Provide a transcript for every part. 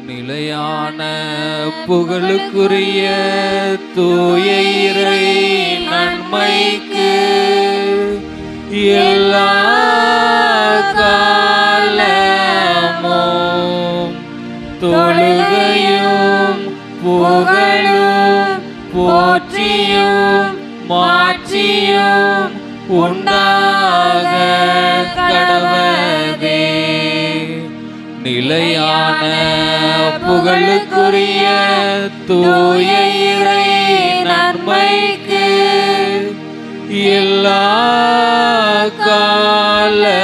நிலையான புகழுக்குரிய தூய இறை நன்மைக்கு எல்லா காலமும் தொழுகையும் புகழும் போற்றியும் மாற்றியும் உண்டாக கடவதே. நிலையான புகழுக்குரிய தூய இறை நன்மைக்கு எல்லா காலமும்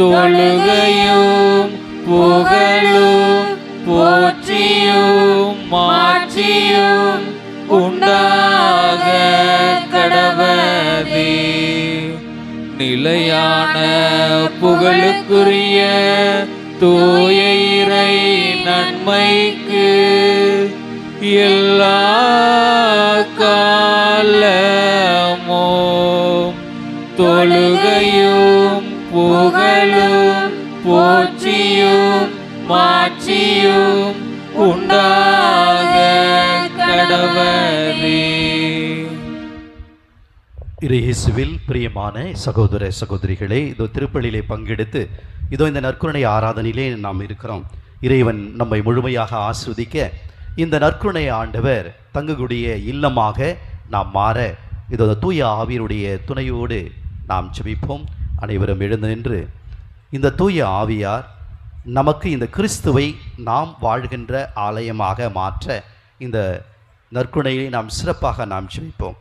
தொழுகையும் புகழும் போற்றியும் மாற்றியும் உண்டாக கடவதே. நிலையான புகழுக்குரிய தூய இறை நன்மைக்கு எல்லா காலமும் தொழுகையும் புகழும் போற்றியும் மாற்றியும் உண்டாக கடவதே. இயேசுவில் பிரியமான சகோதர சகோதரிகளே, இதோ திருப்பலியிலே பங்கெடுத்து இதோ இந்த நற்கருணை ஆராதனையிலே நாம் இருக்கிறோம். இறைவன் நம்மை முழுமையாக ஆஸ்வதிக்க இந்த நற்கருணை ஆண்டவர் தங்கக்கூடிய இல்லமாக நாம் மாற இதோ தூய ஆவியருடைய துணையோடு நாம் ஜெபிப்போம். அனைவரும் எழுந்து நின்று இந்த தூய ஆவியார் நமக்கு இந்த கிறிஸ்துவை நாம் வாழ்கின்ற ஆலயமாக மாற்ற இந்த நற்கருணையை நாம் சிறப்பாக நாம் ஜெபிப்போம்.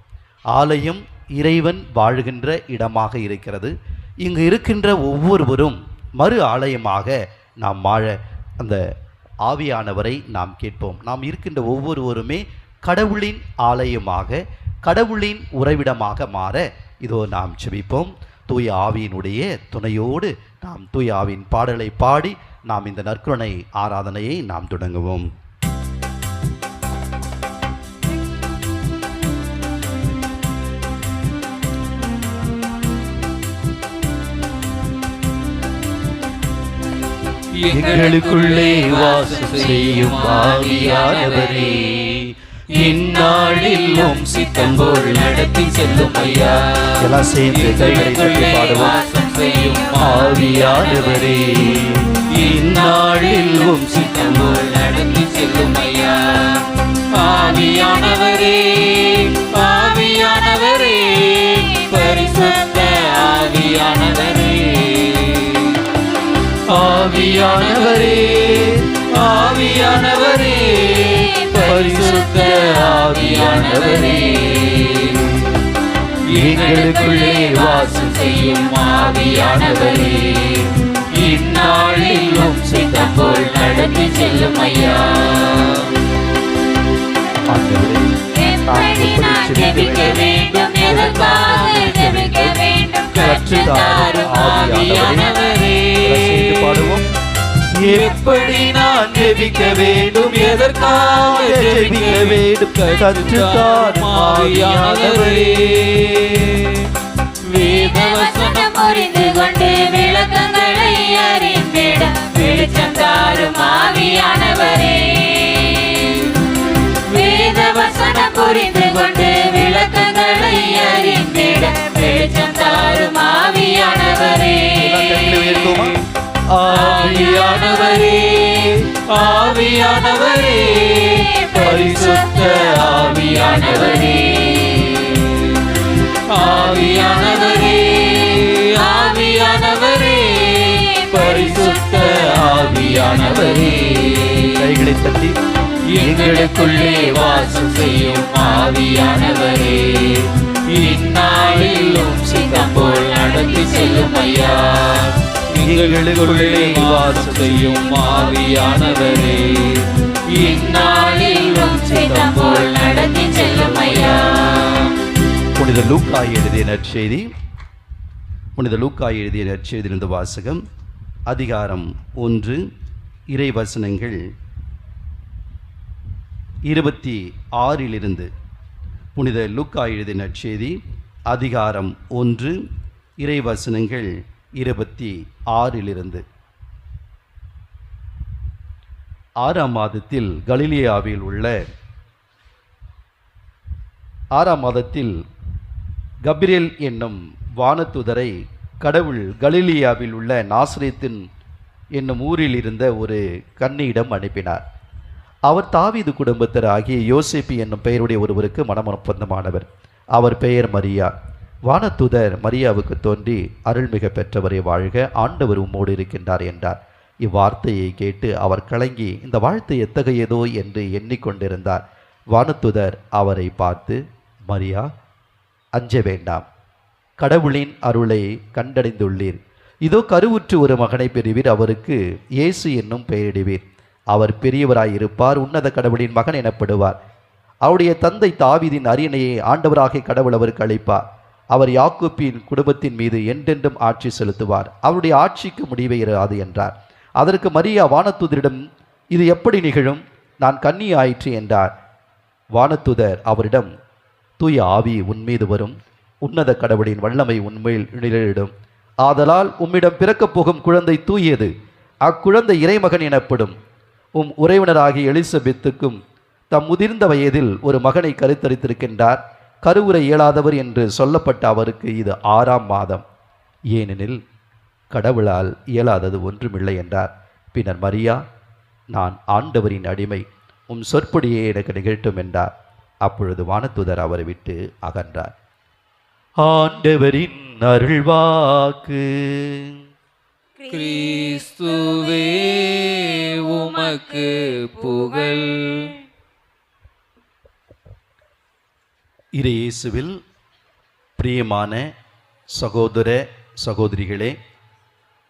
ஆலயம் இறைவன் வாழ்கின்ற இடமாக இருக்கிறது. இங்கு இருக்கின்ற ஒவ்வொருவரும் மறு ஆலயமாக நாம் வாழ அந்த ஆவியானவரை நாம் கேட்போம். நாம் இருக்கின்ற ஒவ்வொருவருமே கடவுளின் ஆலயமாக கடவுளின் உறைவிடமாக மாற இதோ நாம் ஜெபிப்போம். தூய ஆவியினுடைய துணையோடு நாம் தூய ஆவியின் பாடலை பாடி நாம் இந்த நற்கருணை ஆராதனையை நாம் தொடங்குவோம். எங்களுக்குள்ளே வாசம் செய்யும் ஆவியானவரே, இந்நாளில் உம் சித்தம் போல் நடத்தி செல்லும் ஐயா. எல்லாம் சேர்ந்து கைகளை தட்டி பாடுவோம். வாசம் செய்யும் ஆவியானவரே, இந்நாளில் உம் சித்தம் போல் நடத்தி செல்லும் ஐயா. ஆவியானவரே, ஆவியானவரே, பரிசுத்த ஆவியானவரே, ஆவியானவரே, ஆவியானவரே, பரிசுத்த ஆவியானவரே, எங்களுக்குள்ளே வாசம் செய்யும் ஆவியானவரே, இந்நாளில் உம் சித்தம் போல் நடத்தி செல்லும் ஐயா. எப்படி நான் ஜெபிக்க வேண்டும், எதற்காக ஜெபிக்க வேண்டும், கற்றுத்தாரும் ஆவியானவரே. எப்படி நான் ஜெபிக்க வேண்டும், எதற்காக ஜெபிக்க வேண்டும், கற்றுத்தாரும் ஆவியானவரே. வேதவசனம் புரிந்து கொண்டு விளக்கங்களை அறிந்திட வெளிச்சம் தாரும் ஆவியானவரே. வேதவசனம் புரிந்து கொண்டு விளக்கங்களை அறிந்திட வெளிச்சம் தாரும் ஆவியானவரே. ஆவியானவரே, ஆவியானவரே, பரிசுத்த ஆவியானவரே, ஆவியானவரே, ஆவியானவரே, பரிசுத்த ஆவியானவரே. கைகளை தட்டி எங்களுக்குள்ளே வாசம் செய்யும் ஆவியானவரே, இந்நாளில் உம் சித்தம் போல் நடத்தி செல்லும் ஐயா. எங்களுக்குள்ளே வாசம் செய்யும் ஆவியானவரே, இந்நாளில் உம் சித்தம் போல் நடத்தி செல்லும் ஐயா. புனித லூக்கா எழுதிய நற்செய்தி. புனித லூக்கா எழுதிய நற்செய்தியிலிருந்து வாசகம். அதிகாரம் 1, இறைவசனங்கள் 26 புனித லூக்கா எழுதிய நற்செய்தி அதிகாரம் 1 இறைவசனங்கள் 26. 6ஆம் மாதத்தில் கபிரியேல் என்னும் வானதூதரை கடவுள் கலிலியாவில் உள்ள நாசரேத்தின் என்னும் ஊரில் இருந்த ஒரு கன்னியிடம் அனுப்பினார். அவர் தாவீது குடும்பத்தர் ஆகிய யோசேப்பு என்னும் பெயருடைய ஒருவருக்கு மனமொப்பந்தமானவர். அவர் பெயர் மரியா. வானதூதர் மரியாவுக்கு தோன்றி, அருள்மிக பெற்றவரை வாழ்க, ஆண்டவர் உம்மோடு இருக்கின்றார் என்றார். இவ்வார்த்தையை கேட்டு அவர் கலங்கி இந்த வாழ்த்து எத்தகையதோ என்று எண்ணிக்கொண்டிருந்தார். வானதூதர் அவரை பார்த்து, மரியா, அஞ்ச வேண்டாம், கடவுளின் அருளை கண்டடைந்துள்ளீர். இதோ கருவுற்று ஒரு மகனை பெறுவீர், அவருக்கு இயேசு என்னும் பெயரிடுவீர். அவர் பெரியவராயிருப்பார், உன்னத கடவுளின் மகன் எனப்படுவார். அவருடைய தந்தை தாவீதின் அரியணையை ஆண்டவராகிய கடவுள் அவருக்கு அளிப்பார். அவர் யாக்கோப்பின் குடும்பத்தின் மீது என்றென்றும் ஆட்சி செலுத்துவார். அவருடைய ஆட்சிக்கு முடிவே இராது என்றார். அதற்கு மரியா வானதூதரிடம், இது எப்படி நிகழும்? நான் கன்னி ஆயிற்று என்றார். வானதூதர் அவரிடம், தூய ஆவி உன்மீது வரும், உன்னத கடவுளின் வல்லமை உண்மையில் நிழலிடும். ஆதலால் உம்மிடம் பிறக்கப் போகும் குழந்தை தூயது. அக்குழந்தை இறைமகன் எனப்படும். உம் உறவினராகிய எலிசபெத்துக்கும் தம் முதிர்ந்த வயதில் ஒரு மகனை கருத்தரித்திருக்கின்றார். கருவுற இயலாதவர் என்று சொல்லப்பட்ட அவருக்கு இது 6ஆம் மாதம், ஏனெனில் கடவுளால் இயலாதது ஒன்றுமில்லை என்றார். பின்னர் மரியா, நான் ஆண்டவரின் அடிமை, உம் சொற்படியே எனக்கு நிகழ்த்தும் என்றார். அப்பொழுது வானதூதர் அவரை விட்டு அகன்றார். ஆண்டவரின் அருள்வாக்கு. கிறிஸ்துவே உமக்கு புகழ். இயேசுவில் பிரியமான சகோதர சகோதரிகளே,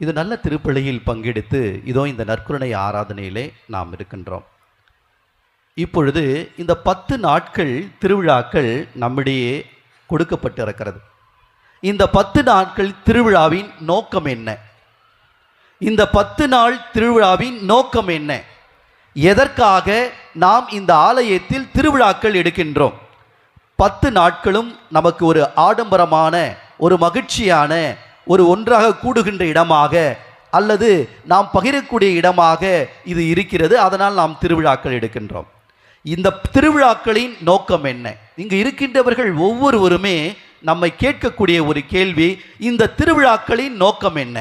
இது நல்ல திருப்பலியில் பங்கெடுத்து இதோ இந்த நற்கருணை ஆராதனையிலே நாம் இருக்கின்றோம். இப்பொழுது இந்த 10 நாட்கள் திருவிழாக்கள் நம்மிடையே கொடுக்கப்பட்டிருக்கிறது. இந்த 10 நாட்கள் திருவிழாவின் நோக்கம் என்ன? இந்த 10 நாள் திருவிழாவின் நோக்கம் என்ன? எதற்காக நாம் இந்த ஆலயத்தில் திருவிழாக்கள் எடுக்கின்றோம்? 10 நாட்களும் நமக்கு ஒரு ஆடம்பரமான, ஒரு மகிழ்ச்சியான, ஒரு ஒன்றாக கூடுகின்ற இடமாக அல்லது நாம் பகிரக்கூடிய இடமாக இது இருக்கிறது. அதனால் நாம் திருவிழாக்கள் எடுக்கின்றோம். இந்த திருவிழாக்களின் நோக்கம் என்ன? இங்கு இருக்கின்றவர்கள் ஒவ்வொருவருமே நம்மை கேட்கக்கூடிய ஒரு கேள்வி, இந்த திருவிழாக்களின் நோக்கம் என்ன?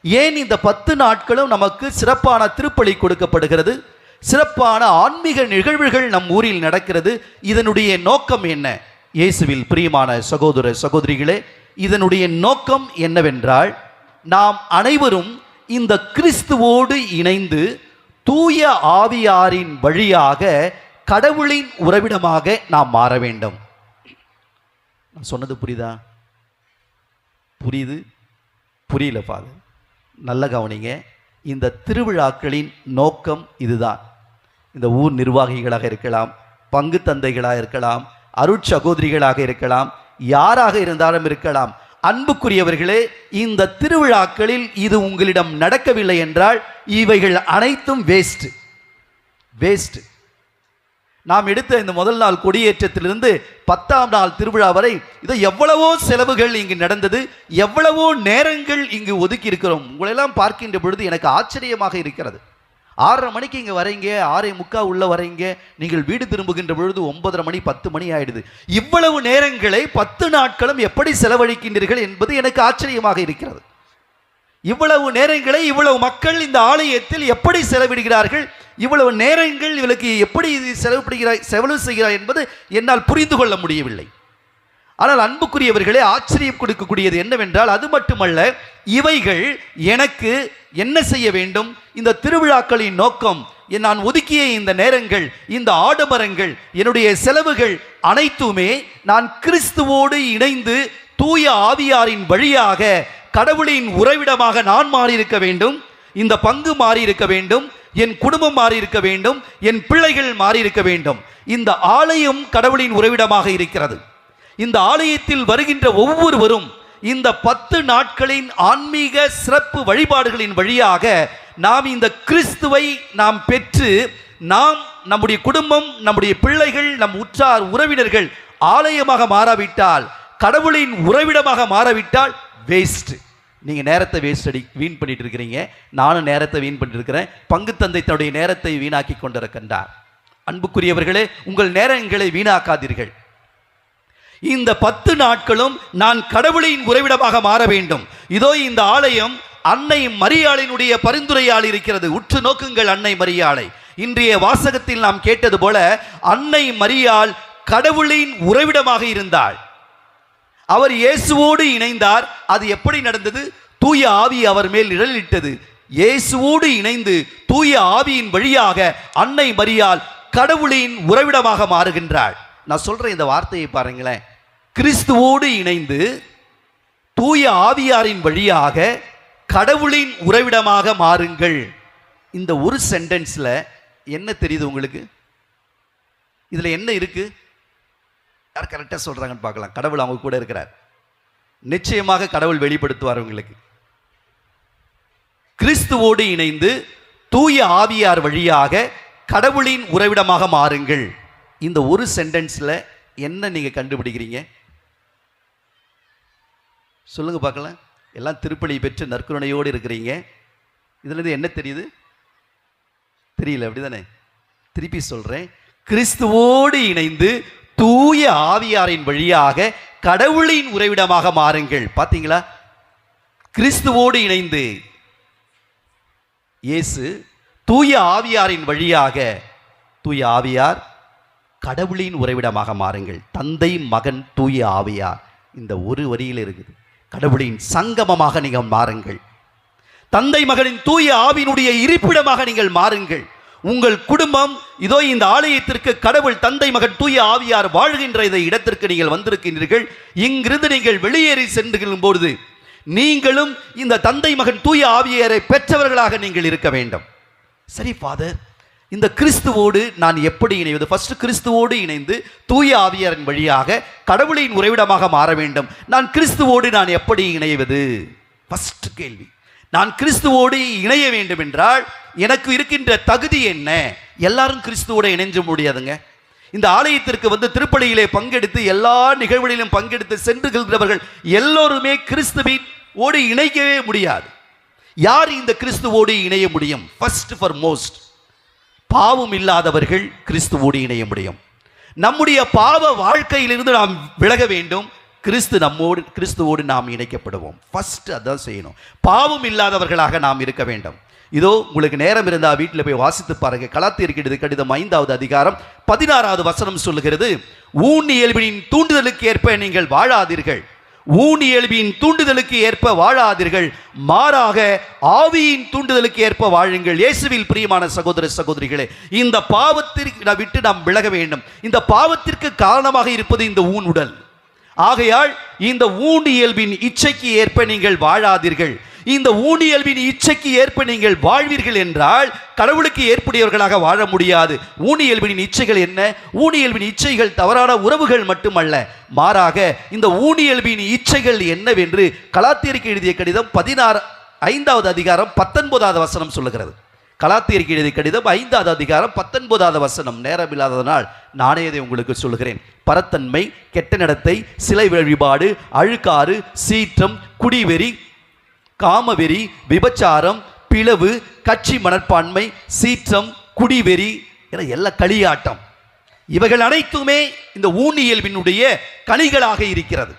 ஏன் இந்த 10 நாட்களும் நமக்கு சிறப்பான திருப்பலி கொடுக்கப்படுகிறது, சிறப்பான ஆன்மீக நிகழ்வுகள் நம் ஊரில் நடக்கிறது? இதனுடைய நோக்கம் என்ன? இயேசுவில் பிரியமான சகோதர சகோதரிகளே, இதனுடைய நோக்கம் என்னவென்றால், நாம் அனைவரும் இந்த கிறிஸ்துவோடு இணைந்து தூய ஆவியாரின் வழியாக கடவுளின் உறவிடமாக நாம் மாற வேண்டும். நான் சொன்னது புரியுதா? புரியல ஃபாதர், நல்ல கவனிங்க. இந்த திருவிழாக்களின் நோக்கம் இதுதான். இந்த ஊர் நிர்வாகிகளாக இருக்கலாம், பங்கு தந்தைகளாக இருக்கலாம், அருட்சகோதரிகளாக இருக்கலாம், யாராக இருந்தாலும் இருக்கலாம். அன்புக்குரியவர்களே, இந்த திருவிழாக்களில் இது உங்களிடம் நடக்கவில்லை என்றால் இவைகள் அனைத்தும் வேஸ்ட். நாம் எடுத்த இந்த முதல் நாள் கொடியேற்றத்திலிருந்து 10ஆம் நாள் திருவிழா வரை இது எவ்வளவோ செலவுகள் இங்கு நடந்தது, எவ்வளவோ நேரங்கள் இங்கு ஒதுக்கி இருக்கிறோம். உங்களெல்லாம் பார்க்கின்ற பொழுது எனக்கு ஆச்சரியமாக இருக்கிறது. 6:30 மணிக்கு இங்கே வரீங்க, 6:45 உள்ள வரீங்க, நீங்கள் வீடு திரும்புகின்ற பொழுது 9:30 மணி 10 மணி ஆயிடுது. இவ்வளவு நேரங்களை 10 நாட்களும் எப்படி செலவழிக்கின்றீர்கள் என்பது எனக்கு ஆச்சரியமாக இருக்கிறது. இவ்வளவு நேரங்களை இவ்வளவு மக்கள் இந்த ஆலயத்தில் எப்படி செலவிடுகிறார்கள், இவ்வளவு நேரங்கள் இவளுக்கு எப்படி செலவு செய்கிறார் என்பது என்னால் புரிந்து கொள்ள முடியவில்லை. ஆனால் அன்புக்குரியவர்களே, ஆச்சரியம் கொடுக்கக்கூடியது என்னவென்றால், அது மட்டுமல்ல, இவைகள் எனக்கு என்ன செய்ய வேண்டும்? இந்த திருவிழாக்களின் நோக்கம், நான் ஒதுக்கிய இந்த நேரங்கள், இந்த ஆடம்பரங்கள், என்னுடைய செலவுகள் அனைத்துமே நான் கிறிஸ்துவோடு இணைந்து தூய ஆவியாரின் வழியாக கடவுளின் உறைவிடமாக நான் மாறியிருக்க வேண்டும். இந்த பங்கு மாறியிருக்க வேண்டும், என் குடும்பம் மாறியிருக்க வேண்டும், என் பிள்ளைகள் மாறியிருக்க வேண்டும். இந்த ஆலயம் கடவுளின் உறைவிடமாக இருக்கிறது. இந்த ஆலயத்தில் வருகின்ற ஒவ்வொருவரும் இந்த 10 நாட்களின் ஆன்மீக சிறப்பு வழிபாடுகளின் வழியாக நாம் இந்த கிறிஸ்துவை நாம் பெற்று, நாம் நம்முடைய குடும்பம், நம்முடைய பிள்ளைகள், நம் உற்றார் உறவினர்கள் ஆலயமாக மாறாவிட்டால், கடவுளின் உறைவிடமாக மாறாவிட்டால் வேஸ்ட். நீங்கள் நேரத்தை வீண் பண்ணிட்டு இருக்கிறீங்க, நானும் நேரத்தை வீண் பண்ணிட்டு இருக்கிறேன். பங்கு தந்தை தன்னுடைய நேரத்தை வீணாக்கி கொண்டிருக்கின்றார். அன்புக்குரியவர்களே, உங்கள் நேரங்களை வீணாக்காதீர்கள். இந்த 10 நாட்களும் நான் கடவுளின் உறைவிடமாக மாற வேண்டும். இதோ இந்த ஆலயம் அன்னை மரியாளினுடைய பரிந்துரையால் இருக்கிறது. உற்று நோக்குங்கள் அன்னை மரியாளை. இன்றைய வாசகத்தில் நாம் கேட்டது போல அன்னை மரியாள் கடவுளின் உறைவிடமாக இருந்தாள். அவர் இயேசுவோடு இணைந்தார். அது எப்படி நடந்தது? தூய ஆவி அவர் மேல் நிழலிட்டது. இயேசுவோடு இணைந்து தூய ஆவியின் வழியாக அன்னை மரியாள் கடவுளின் உறைவிடமாக மாறுகின்றாள். நான் சொல்றேன், இந்த வார்த்தையை பாருங்களேன். கிறிஸ்துவோடு இணைந்து தூய ஆவியாரின் வழியாக கடவுளின் உறைவிடமாக மாறுங்கள். இந்த ஒரு சென்டென்ஸ்ல என்ன தெரியுது உங்களுக்கு? இதுல என்ன இருக்கு? யார் கரெக்டா சொல்றாங்கன்னு பார்க்கலாம். கடவுள் அவங்க கூட இருக்கிறார். நிச்சயமாக கடவுள் வெளிப்படுத்துவார் உங்களுக்கு. கிறிஸ்துவோடு இணைந்து தூய ஆவியார் வழியாக கடவுளின் உறைவிடமாக மாறுங்கள். இந்த ஒரு சென்டென்ஸ்ல என்ன நீங்க கண்டுபிடிக்கிறீங்க? சொல்லுங்க பார்க்கலாம். எல்லாம் திருப்பலி பெற்று நற்கருணையோடு இருக்கிறீங்க. இதுல இருந்து என்ன தெரியுது? தெரியல, அப்படிதானே? திருப்பி சொல்றேன். கிறிஸ்துவோடு இணைந்து தூய ஆவியாரின் வழியாக கடவுளின் உறைவிடமாக மாறுங்கள். பாத்தீங்களா? கிறிஸ்துவோடு இணைந்து இயேசு தூய ஆவியாரின் வழியாக தூய ஆவியார் கடவுளின் உறைவிடமாக மாறுங்கள். தந்தை, மகன், தூய ஆவியார் இந்த ஒரு வரியில் இருக்குது. கடவுளின் சங்கமமாக நீங்கள் மாறுங்கள். தந்தை மகனின் தூய ஆவியினுடைய இருப்பிடமாக நீங்கள் மாறுங்கள். உங்கள் குடும்பம் இதோ இந்த ஆலயத்திற்கு கடவுள் தந்தை மகன் தூய ஆவியார் வாழ்கின்ற இந்த இடத்திற்கு நீங்கள் வந்திருக்கின்றீர்கள். இங்கிருந்து நீங்கள் வெளியேறி சென்றுகிற பொழுது நீங்களும் இந்த தந்தை மகன் தூய ஆவியாரை பெற்றவர்களாக நீங்கள் இருக்க வேண்டும். சரி ஃபாதர், இந்த கிறிஸ்துவோடு நான் எப்படி இணைவது? ஃபர்ஸ்ட் கிறிஸ்துவோடு இணைந்து தூய ஆவியாரின் வழியாக கடவுளின் உறைவிடமாக மாற வேண்டும். நான் கிறிஸ்துவோடு நான் எப்படி இணைவது? ஃபர்ஸ்ட் கேள்வி. நான் கிறிஸ்துவோடு இணைய வேண்டும் என்றால் எனக்கு இருக்கின்ற தகுதி என்ன? எல்லாரும் கிறிஸ்துவோடு இணைஞ்ச முடியாதுங்க. இந்த ஆலயத்திற்கு வந்து திருப்பலியிலே பங்கெடுத்து எல்லா நிகழ்வுகளிலும் பங்கெடுத்து சென்றுகிறவர்கள் எல்லோருமே கிறிஸ்துவோடு இணைக்கவே முடியாது. யார் இந்த கிறிஸ்துவோடு இணைய முடியும்? ஃபர்ஸ்ட் ஃபார் மோஸ்ட் பாவம் இல்லாதவர்கள் கிறிஸ்துவோடு இணைய முடியும். நம்முடைய பாவ வாழ்க்கையிலிருந்து நாம் விலக வேண்டும். கிறிஸ்துவோடு நாம் இணைக்கப்படுவோம். ஃபர்ஸ்ட் அதான் செய்யணும். பாவம் இல்லாதவர்களாக நாம் இருக்க வேண்டும். இதோ உங்களுக்கு நேரம் இருந்தால் வீட்டில் போய் வாசித்து பாருங்க. கலாத்தியருக்கு கடிதம் 5வது அதிகாரம் 16வது வசனம் சொல்லுகிறது, ஊன் இயல்பின் தூண்டுதலுக்கு ஏற்ப நீங்கள் வாழாதீர்கள். ஊன் இயல்பின் தூண்டுதலுக்கு ஏற்ப வாழாதீர்கள், மாறாக ஆவியின் தூண்டுதலுக்கு ஏற்ப வாழுங்கள். இயேசுவில் பிரியமான சகோதர சகோதரிகளே, இந்த பாவத்திற்கு விட்டு நாம் விலக வேண்டும். இந்த பாவத்திற்கு காரணமாக இருப்பது இந்த ஊன் உடல். ஆகையால் இந்த ஊன் இயல்பின் இச்சைக்கு ஏற்ப நீங்கள் வாழாதீர்கள். இந்த ஊன் இயல்பின் இச்சைக்கு ஏற்ப நீங்கள் வாழ்வீர்கள் என்றால் கடவுளுக்கு ஏற்புடையவர்களாக வாழ முடியாது. ஊன் இயல்பின் இச்சைகள் என்ன? ஊன் இயல்பின் இச்சைகள் தவறான உறவுகள் மட்டுமல்ல, மாறாக இந்த ஊன் இயல்பின் இச்சைகள் என்னவென்று கலாத்தியருக்கு எழுதிய கடிதம் 5வது அதிகாரம் 19வது வசனம் சொல்லுகிறது. கலாத்தியருக்கு எழுதிய கடிதம் 5வது அதிகாரம் 19வது வசனம். நேரம் இல்லாததனால் நானே இதை உங்களுக்கு சொல்லுகிறேன். பரத்தன்மை, கெட்ட நடத்தை, சிலை வழிபாடு, அழுக்காறு, சீற்றம், குடிவெறி, காமவெறி, விபச்சாரம், பிளவு, கட்சி மனப்பான்மை, சீற்றம், குடிவெறி என எல்லா களியாட்டம், இவைகள் அனைத்துமே இந்த ஊன் இயல்பினுடைய கனிகளாக இருக்கிறது.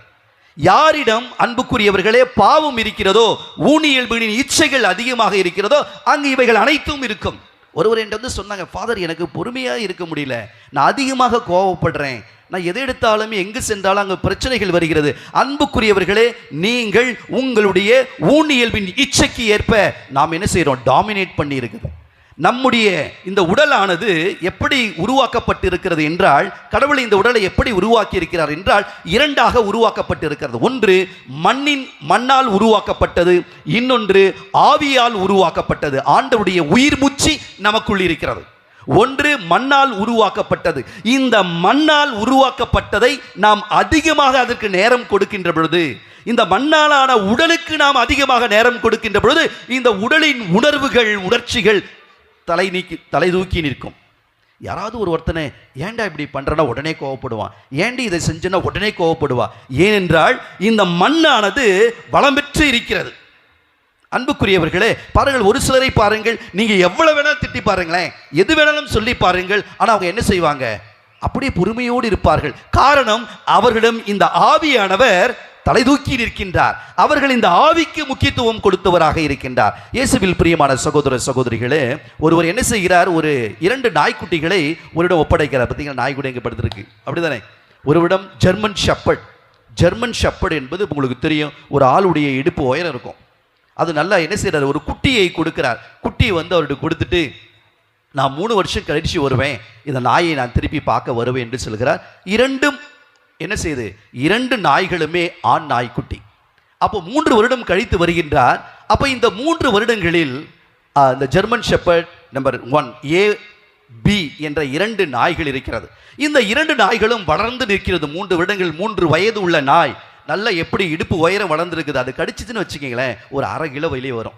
யாரிடம் அன்புக்குரியவர்களே பாவம் இருக்கிறதோ, ஊன் இயல்பின் இச்சைகள் அதிகமாக இருக்கிறதோ, அங்கு இவைகள் அனைத்தும் இருக்கும். ஒருவர் என்கிட்ட வந்து சொன்னாங்க, ஃபாதர் எனக்கு பொறுமையாக இருக்க முடியல, நான் அதிகமாக கோவப்படுறேன், நான் எதை எடுத்தாலும் எங்கு சென்றாலும் அங்கு பிரச்சனைகள் வருகிறது. அன்புக்குரியவர்களே, நீங்கள் உங்களுடைய ஊன் இயல்பின் இச்சைக்கு ஏற்ப நாம் என்ன செய்கிறோம்? டாமினேட் பண்ணி இருக்குது. நம்முடைய இந்த உடலானது எப்படி உருவாக்கப்பட்டிருக்கிறது என்றால், கடவுள் இந்த உடலை எப்படி உருவாக்கி இருக்கிறார் என்றால் 2ஆக உருவாக்கப்பட்டிருக்கிறது. ஒன்று மண்ணால் உருவாக்கப்பட்டது, இன்னொன்று ஆவியால் உருவாக்கப்பட்டது. ஆண்டவருடைய உயிர் மூச்சு நமக்குள் இருக்கிறது. ஒன்று மண்ணால் உருவாக்கப்பட்டது. இந்த மண்ணால் உருவாக்கப்பட்டதை நாம் அதிகமாக அதற்கு நேரம் கொடுக்கின்ற பொழுது, இந்த மண்ணாலான உடலுக்கு நாம் அதிகமாக நேரம் கொடுக்கின்ற பொழுது, இந்த உடலின் உணர்வுகள், உணர்ச்சிகள் தலை தூக்கி நிற்கும். யாராவது ஒருத்தனை ஏன்டா இப்படி பண்றனா உடனே கோவப்படுவான், ஏண்டி இதை செஞ்சனா உடனே கோவப்படுவா. ஏனென்றால் இந்த மண்ணானது வளம் பெற்று இருக்கிறது. அன்புக்குரியவர்களே, பாருங்கள், ஒரு சிலரை பாருங்கள், நீங்க எவ்வளவு வேணாலும் திட்டி பாருங்களேன், எது வேணாலும் சொல்லி பாருங்கள், ஆனா அவங்க என்ன செய்வாங்க? அப்படியே பொறுமையோடு இருப்பார்கள். காரணம், அவர்களிடம் இந்த ஆவியானவர் தலை தூக்கி நிற்கின்றார். அவர்கள் இந்த ஆவிக்கு முக்கியத்துவம் கொடுத்தவராக இருக்கின்றார். இயேசுவில் பிரியமான சகோதர சகோதரிகளே, ஒருவர் என்ன செய்கிறார்? ஒரு 2 நாய்க்குட்டிகளை ஒருவிடம் ஒப்படைக்கிறார். பார்த்தீங்கன்னா, நாய்க்குட்டி எங்கே படுத்திருக்கு, அப்படிதானே? ஒருவிடம் ஜெர்மன் ஷெப்பர்ட். ஜெர்மன் ஷெப்பர்ட் என்பது உங்களுக்கு தெரியும், ஒரு ஆளுடைய இடுப்பு உயரம் இருக்கும். அது நல்லா என்ன செய்யறாரு? ஒரு குட்டியை கொடுக்கிறார். குட்டியை அவர்கிட்ட கொடுத்துட்டு, நான் 3 வருஷம் கழிச்சு வருவேன், இந்த நாயை நான் திருப்பி பார்க்க வருவேன் என்று சொல்கிறார். இரண்டும் என்ன செய்யுது? 2 நாய்களுமே ஆண் நாய்க்குட்டி. அப்போ 3 வருடம் கழித்து வருகின்றார். அப்போ இந்த 3 வருடங்களில் இந்த German shepherd number 1 A B என்ற 2 நாய்கள் இருக்கிறது. இந்த 2 நாய்களும் வளர்ந்து நிற்கிறது. 3 வருடங்கள், 3 வயது உள்ள நாய் நல்லா எப்படி இடுப்பு உயரம் வளர்ந்துருக்குது. அது கடிச்சிச்சுன்னு வச்சுக்கிங்களேன், ஒரு 1/2 கிலோ வெளியே வரும்.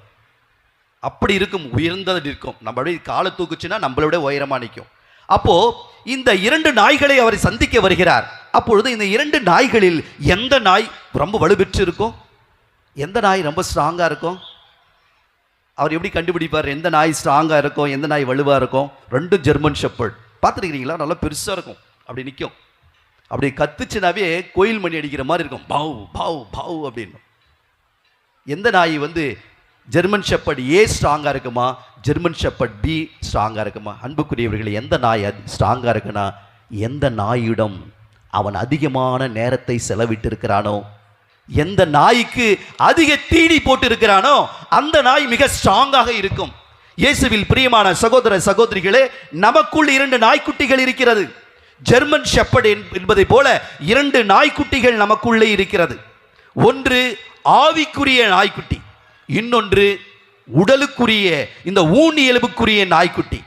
அப்படி இருக்கும், உயர்ந்தது இருக்கும். நம்ம அப்படியே காலை தூக்குச்சுன்னா நம்மளோட உயரமா நிற்கும். அப்போ இந்த 2 நாய்களை அவரை சந்திக்க வருகிறார். அப்பொழுது இந்த 2 நாய்களில் எந்த நாய் ரொம்ப வலுப்பெற்று இருக்கும், எந்த நாய் ரொம்ப ஸ்ட்ராங்கா இருக்கும்? அவர் எப்படி கண்டுபிடிப்பார் எந்த நாய் ஸ்ட்ராங்கா இருக்கும், எந்த நாய் வலுவா இருக்கும்? 2 ஜெர்மன் ஷெப்பர்ட். பார்த்துருக்கிறீங்களா? நல்லா பெருசா இருக்கும், அப்படி நிற்கும். அப்படி கத்துச்சுனாவே கோயில் மணி அடிக்கிற மாதிரி இருக்கும், பாவ் பாவ் பாவ் அப்படின்னு. எந்த நாய் ஜெர்மன் ஷெப்பர்ட் ஏ ஸ்ட்ராங்கா இருக்குமா, ஜெர்மன் ஷெப்பர்ட் பி ஸ்ட்ராங்கா இருக்குமா? அன்புக்குரியவர்களே, எந்த நாய் ஸ்ட்ராங்கா இருக்குன்னா, எந்த நாயிடம் அவன் அதிகமான நேரத்தை செலவிட்டு இருக்கிறானோ, எந்த நாய்க்கு அதிக தீனி போட்டு இருக்கிறானோ, அந்த நாய் மிக ஸ்ட்ராங்காக இருக்கும். இயேசுவில் பிரியமான சகோதர சகோதரிகளே, நமக்குள் 2 நாய்க்குட்டிகள் இருக்கிறது. ஜெர்மன் ஷெப்பர்ட் என்பதை போல 2 நாய்க்குட்டிகள் நமக்குள்ளே இருக்கிறது. ஒன்று ஆவிக்குரிய நாய்க்குட்டி, இன்னொன்று உடலுக்குரிய இந்த ஊனி எலும்புக்குரிய நாய்க்குட்டி.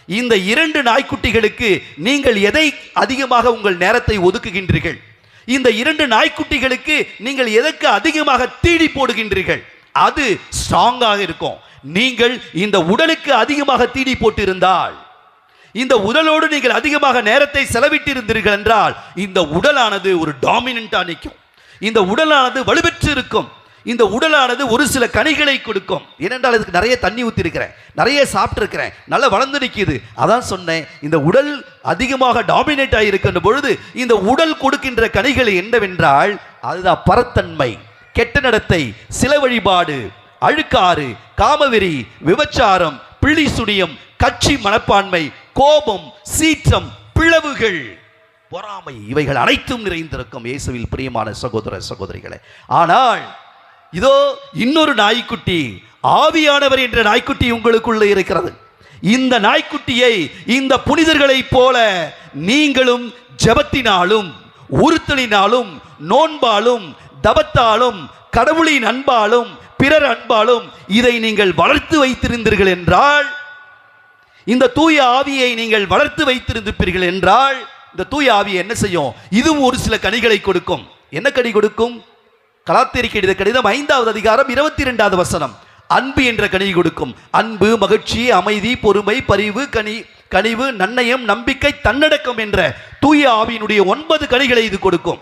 இந்த 2 நாய்க்குட்டிகளுக்கு நீங்கள் எதை அதிகமாக உங்கள் நேரத்தை ஒதுக்குகின்றீர்கள்? இந்த 2 நாய்க்குட்டிகளுக்கு நீங்கள் எதற்கு அதிகமாக தீனி போடுகின்றீர்கள்? அது ஸ்ட்ராங்காக இருக்கும். நீங்கள் இந்த உடலுக்கு அதிகமாக தீனி போட்டு இருந்தால், இந்த உடலோடு நீங்கள் அதிகமாக நேரத்தை செலவிட்டு இருந்தீர்கள் என்றால், இந்த உடலானது ஒரு டாமினண்டா நிற்கும். இந்த உடலானது வலுப்பெற்று இருக்கும். இந்த உடலானது ஒரு சில கனிகளை கொடுக்கும். ஏனென்றால் இதுக்கு நிறைய தண்ணி ஊற்றி இருக்கிறேன், நிறைய சாப்பிட்டு இருக்கிறேன், நல்லா வளர்ந்து நிற்கிது. அதான் சொன்னேன், இந்த உடல் அதிகமாக டாமினேட் ஆகியிருக்கின்ற பொழுது இந்த உடல் கொடுக்கின்ற கனிகள் என்னவென்றால், அதுதான் பரத்தன்மை, கெட்ட நடத்தை, சில வழிபாடு, அழுக்காறு, காமவெறி, விபச்சாரம், பிள்ளி சுனியம், கட்சி மனப்பான்மை, கோபம், சீற்றம், பிளவுகள், பொறாமை, இவைகள் அனைத்தும் நிறைந்திருக்கும் இயேசுவில் பிரியமான சகோதர சகோதரிகளே. ஆனால் இதோ இன்னொரு நாய்க்குட்டி, ஆவியானவர் என்ற நாய்க்குட்டி உங்களுக்குள்ள இருக்கிறது. இந்த நாய்க்குட்டியை இந்த புனிதர்களைப் போல நீங்களும் ஜெபத்தினாலும் உறுத்தலினாலும் நோன்பாலும் தபத்தாலும் கடவுளின் அன்பாலும் பிறர் அன்பாலும் இதை நீங்கள் வளர்த்து வைத்திருந்தீர்கள் என்றால், இந்த தூய ஆவியை நீங்கள் வளர்த்து வைத்திருப்பீர்கள் என்றால், இந்த தூய ஆவி என்ன செய்யும்? இதுவும் ஒரு சில கனிகளை கொடுக்கும். என்ன கனி கொடுக்கும்? கலாத்தியருக்கு எழுதிய கடிதம் 5வது அதிகாரம் 22வது வசனம், அன்பு என்ற கனி கொடுக்கும். அன்பு, மகிழ்ச்சி, அமைதி, பொறுமை, பரிவு, கனிவு, நன்னயம், நம்பிக்கை, தன்னடக்கம் என்ற தூய ஆவியினுடைய 9 கனிகளை இது கொடுக்கும்.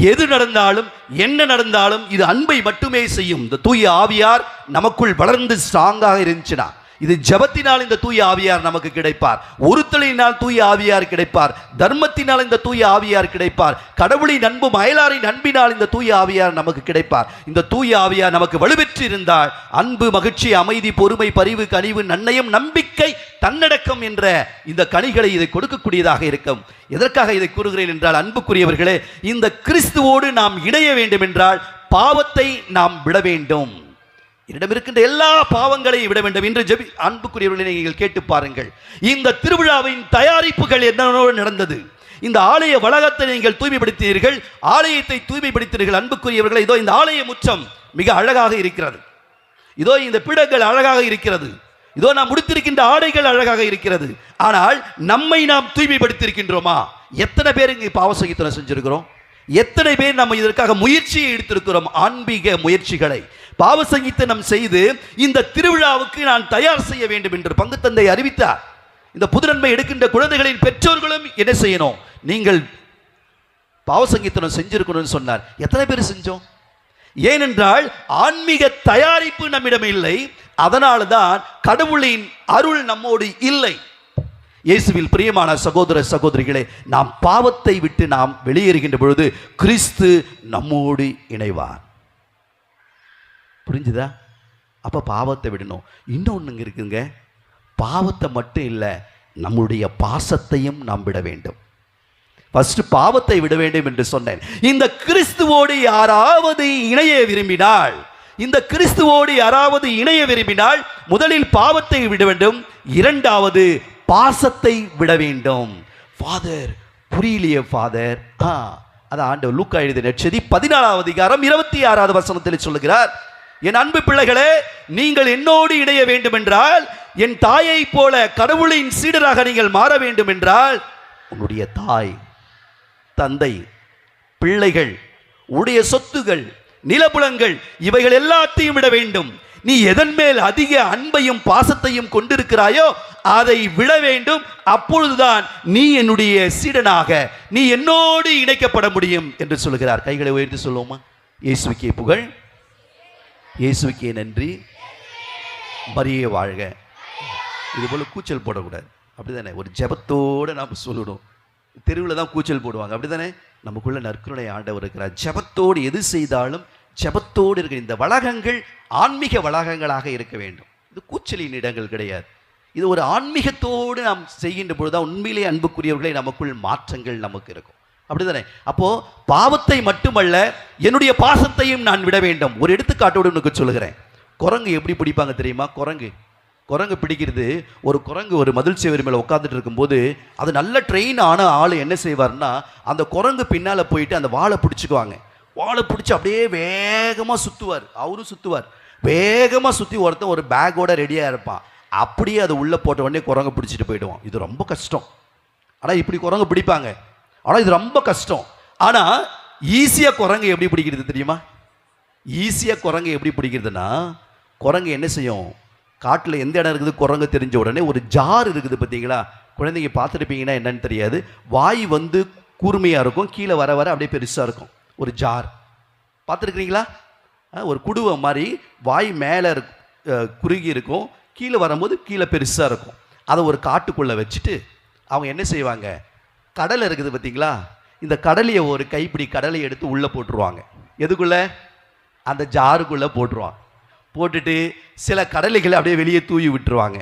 எது நடந்தாலும் என்ன நடந்தாலும் இது அன்பை மட்டுமே செய்யும். இந்த தூய ஆவியார் நமக்குள் வளர்ந்து ஸ்ட்ராங்காக இருந்துச்சுன்னா, இது ஜபத்தினால் இந்த தூய ஆவியார் நமக்கு கிடைப்பார், ஒருத்தலினால் தூய ஆவியார் கிடைப்பார், தர்மத்தினால் இந்த தூய ஆவியார் கிடைப்பார், கடவுளின் அன்பும் அயலாரின் அன்பினால் இந்த தூய ஆவியார் நமக்கு கிடைப்பார். இந்த தூய ஆவியார் நமக்கு வலுப்பெற்று இருந்தால் அன்பு, மகிழ்ச்சி, அமைதி, பொறுமை, பரிவு, கனிவு, நன்னயம், நம்பிக்கை, தன்னடக்கம் என்ற இந்த கனிகளை இதை கொடுக்கக்கூடியதாக இருக்கும். எதற்காக இதை கூறுகிறேன் என்றால், அன்புக்குரியவர்களே, இந்த கிறிஸ்துவோடு நாம் இணைய வேண்டும் என்றால் பாவத்தை நாம் விட வேண்டும். என்னிடம் இருக்கின்ற எல்லா பாவங்களையும் விட வேண்டும் என்று அன்புக்குரியவர்களை நீங்கள் கேட்டு பாருங்கள். இந்த திருவிழாவின் தயாரிப்புகள் என்னென்ன நடந்தது? இந்த ஆலய வளாகத்தை நீங்கள் தூய்மைப்படுத்தினீர்கள், ஆலயத்தை தூய்மைப்படுத்தினீர்கள். அன்புக்குரியவர்களை, இதோ இந்த ஆலய முற்றம் மிக அழகாக இருக்கிறது, இதோ இந்த பீடங்கள் அழகாக இருக்கிறது, இதோ நாம் முடித்திருக்கின்ற ஆடைகள் அழகாக இருக்கிறது. ஆனால் நம்மை நாம் தூய்மைப்படுத்தியிருக்கின்றோமா? எத்தனை பேர் இங்கே பாவ சங்கீதனை செஞ்சிருக்கிறோம்? எத்தனை பேர் நம்ம இதற்காக முயற்சியை எடுத்திருக்கிறோம்? ஆன்மீக முயற்சிகளை பாவ சங்கீதனம் செய்து இந்த திருவிழாவுக்கு நான் தயார் செய்ய வேண்டும் என்று பங்கு தந்தை அறிவித்தார். இந்த புதுநன்மை எடுக்கின்ற குழந்தைகளின் பெற்றோர்களும் என்ன செய்யணும்? நீங்கள் பாவ சங்கீதனம் செஞ்சிருக்கணும்னு சொன்னார். எத்தனை பேர் செஞ்சோம்? ஏனென்றால் ஆன்மீக தயாரிப்பு நம்மிடம் இல்லை. அதனால தான் கடவுளின் அருள் நம்மோடு இல்லை. இயேசுவில் பிரியமான சகோதர சகோதரிகளே, நாம் பாவத்தை விட்டு நாம் வெளியேறுகின்ற பொழுது கிறிஸ்து நம்மோடு இணைவார். புரிஞ்சுதா? அப்ப பாவத்தை விடணும். இன்னொன்னு இருக்குங்க, பாவத்தை மட்டும் இல்லை, நம்முடைய பாசத்தையும் நாம் விட வேண்டும். ஃபர்ஸ்ட் பாவத்தை விட வேண்டும் என்று சொன்னேன். இந்த கிறிஸ்துவோடு யாராவது இணைய விரும்பினால், முதலில் பாவத்தை விட வேண்டும், இரண்டாவது பாசத்தை விட வேண்டும். ஃபாதர் புரியலையே ஃபாதர். அது ஆண்டவர் லூக்கா எழுதின நற்செய்தி 14வது அதிகாரம் 26வது வசனத்தில் சொல்லுகிறார், என் அன்பு பிள்ளைகளே, நீங்கள் என்னோடு இணைய வேண்டும் என்றால், என் தாயை போல கடவுளின் சீடராக நீங்கள் மாற வேண்டும் என்றால், உன்னுடைய தாய், தந்தை, பிள்ளைகள், உடைய சொத்துகள், நிலபுலங்கள், இவைகள் எல்லாத்தையும் விட வேண்டும். நீ எதன் மேல் அதிக அன்பையும் பாசத்தையும் கொண்டிருக்கிறாயோ அதை விட வேண்டும். அப்பொழுதுதான் நீ என்னுடைய சீடனாக, நீ என்னோடு இணைக்கப்பட முடியும் என்று சொல்லுகிறார். கைகளை உயர்த்தி சொல்லுவோமா? இயேசுவுக்கே புகழ், இயேசுவுக்கே நன்றி, மரியே வாழ்க. இது போல கூச்சல் போடக்கூடாது, அப்படிதானே? ஒரு ஜெபத்தோடு நாம் சொல்லணும். தெருவில் தான் கூச்சல் போடுவாங்க, அப்படிதானே? நமக்குள்ள நற்கருணை ஆண்டவர் இருக்கிறார். ஜெபத்தோடு எது செய்தாலும் ஜெபத்தோடு இருக்கிற இந்த வளாகங்கள் ஆன்மீக வளாகங்களாக இருக்க வேண்டும். இது கூச்சலின் இடங்கள் கிடையாது. இது ஒரு ஆன்மீகத்தோடு நாம் செய்கின்ற பொழுதுதான் உண்மையிலே அன்புக்குரியவர்களை நமக்குள் மாற்றங்கள் நமக்கு இருக்கும், அப்படிதானே? அப்போ பாவத்தை மட்டுமல்ல, என்னுடைய பாசத்தையும் நான் விட வேண்டும். ஒரு எடுத்துக்காட்டோடு உனக்கு சொல்லுகிறேன். குரங்கு எப்படி பிடிப்பாங்க தெரியுமா? குரங்கு பிடிக்கிறது, ஒரு குரங்கு ஒரு மதில் சேவரி மேலே உட்காந்துட்டு இருக்கும்போது அது நல்ல ட்ரெயின் ஆன ஆள் என்ன செய்வார்னா, அந்த குரங்கு பின்னால் போயிட்டு அந்த வாழை பிடிச்சிக்குவாங்க. வாழை பிடிச்சி அப்படியே வேகமாக சுற்றுவார். அவரும் சுற்றுவார், வேகமாக சுற்றி ஒருத்தன் ஒரு பேக்கோட ரெடியாக இருப்பான். அப்படியே அதை உள்ளே போட்ட உடனே குரங்கு பிடிச்சிட்டு போயிடுவான். இது ரொம்ப கஷ்டம். ஆனால் இப்படி குரங்கு பிடிப்பாங்க, ஆனால் இது ரொம்ப கஷ்டம். ஆனால் ஈஸியாக குரங்கு எப்படி பிடிக்கிறது தெரியுமா? ஈஸியாக குரங்கு எப்படி பிடிக்கிறதுனா, குரங்கு என்ன செய்யும், காட்டில் எந்த இடம் இருக்குது குரங்கு தெரிஞ்ச உடனே ஒரு ஜார் இருக்குது பார்த்தீங்களா? குழந்தைங்க பார்த்துருப்பீங்கன்னா என்னன்னு தெரியாது. வாய் வந்து கூர்மையாக இருக்கும், கீழே வர வர அப்படியே பெருசாக இருக்கும். ஒரு ஜார் பார்த்துருக்குறீங்களா? ஒரு குடுவை மாதிரி வாய் மேலே குறுகி இருக்கும், கீழே வரும்போது கீழே பெருசாக இருக்கும். அதை ஒரு காட்டுக்குள்ளே வச்சுட்டு அவங்க என்ன செய்வாங்க, கடலை இருக்குது பார்த்தீங்களா, இந்த கடலையை ஒரு கைப்பிடி கடலையை எடுத்து உள்ளே போட்டுருவாங்க. எதுக்குள்ளே? அந்த ஜாருக்குள்ளே போட்டுருவாங்க. போட்டுட்டு சில கடலைகளை அப்படியே வெளியே தூவி விட்டுருவாங்க.